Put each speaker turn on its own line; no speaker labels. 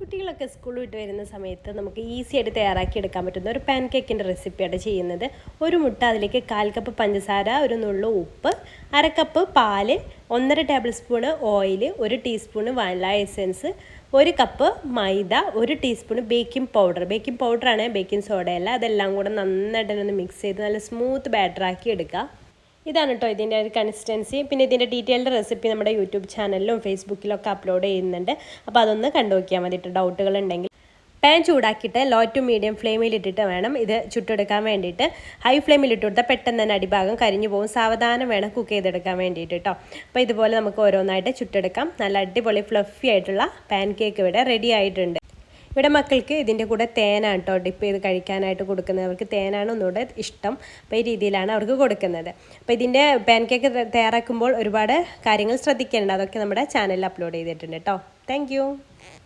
കുട്ടികളൊക്കെ സ്കൂളിൽ വിട്ട് വരുന്ന സമയത്ത് നമുക്ക് ഈസി ആയിട്ട് തയ്യാറാക്കി എടുക്കാൻ പറ്റുന്ന ഒരു പാൻ കേക്കിൻ്റെ റെസിപ്പിയാണ് ചെയ്യുന്നത്. ഒരു മുട്ട, അതിലേക്ക് 1/4 കപ്പ് പഞ്ചസാര, ഒരു നുള്ളു ഉപ്പ്, 1/2 കപ്പ് പാല്, 1.5 tablespoon oil, 1 teaspoon vanilla essence, 1 cup maida, 1 teaspoon baking പൗഡറാണ്, ബേക്കിംഗ് സോഡയല്ല. അതെല്ലാം കൂടെ നന്നായിട്ടൊന്ന് മിക്സ് ചെയ്ത് നല്ല സ്മൂത്ത് ബാറ്ററാക്കി എടുക്കുക. ഇതാണ് കേട്ടോ ഇതിൻ്റെ ഒരു കൺസിസ്റ്റൻസി. പിന്നെ ഇതിൻ്റെ ഡീറ്റെയിൽഡ് റെസിപ്പി നമ്മുടെ യൂട്യൂബ് ചാനലിലും ഫേസ്ബുക്കിലൊക്കെ അപ്ലോഡ് ചെയ്യുന്നുണ്ട്. അപ്പോൾ അതൊന്ന് കണ്ടു നോക്കിയാൽ മതിയിട്ട് ഡൗട്ടുകൾ ഉണ്ടെങ്കിൽ. പാൻ ചൂടാക്കിയിട്ട് ലോ ടു മീഡിയം ഫ്ലെയിമിലിട്ടിട്ട് വേണം ഇത് ചുട്ടെടുക്കാൻ വേണ്ടിയിട്ട്. ഹൈ ഫ്ലെയിമിൽ ഇട്ട് കൊടുത്താൽ പെട്ടെന്ന് തന്നെ അടിഭാഗം കരിഞ്ഞു പോകും. സാവധാനം വേണം കുക്ക് ചെയ്തെടുക്കാൻ വേണ്ടിയിട്ട് കേട്ടോ. അപ്പോൾ ഇതുപോലെ നമുക്ക് ഓരോന്നായിട്ട് ചുട്ടെടുക്കാം. നല്ല അടിപൊളി ഫ്ലഫി ആയിട്ടുള്ള പാൻ കേക്ക് ഇവിടെ റെഡി ആയിട്ടുണ്ട്. ഇവിടെ മക്കൾക്ക് ഇതിൻ്റെ കൂടെ തേനാണ് കേട്ടോ ഡിപ്പ് ചെയ്ത് കഴിക്കാനായിട്ട് കൊടുക്കുന്നത്. അവർക്ക് തേനാണ് ഒന്നുകൂടെ ഇഷ്ടം. അപ്പോൾ ഈ രീതിയിലാണ് അവർക്ക് കൊടുക്കുന്നത്. അപ്പോൾ ഇതിൻ്റെ പാൻ കേക്ക് തയ്യാറാക്കുമ്പോൾ ഒരുപാട് കാര്യങ്ങൾ ശ്രദ്ധിക്കേണ്ടത്. അതൊക്കെ നമ്മുടെ ചാനലിൽ അപ്ലോഡ് ചെയ്തിട്ടുണ്ട് കേട്ടോ. താങ്ക്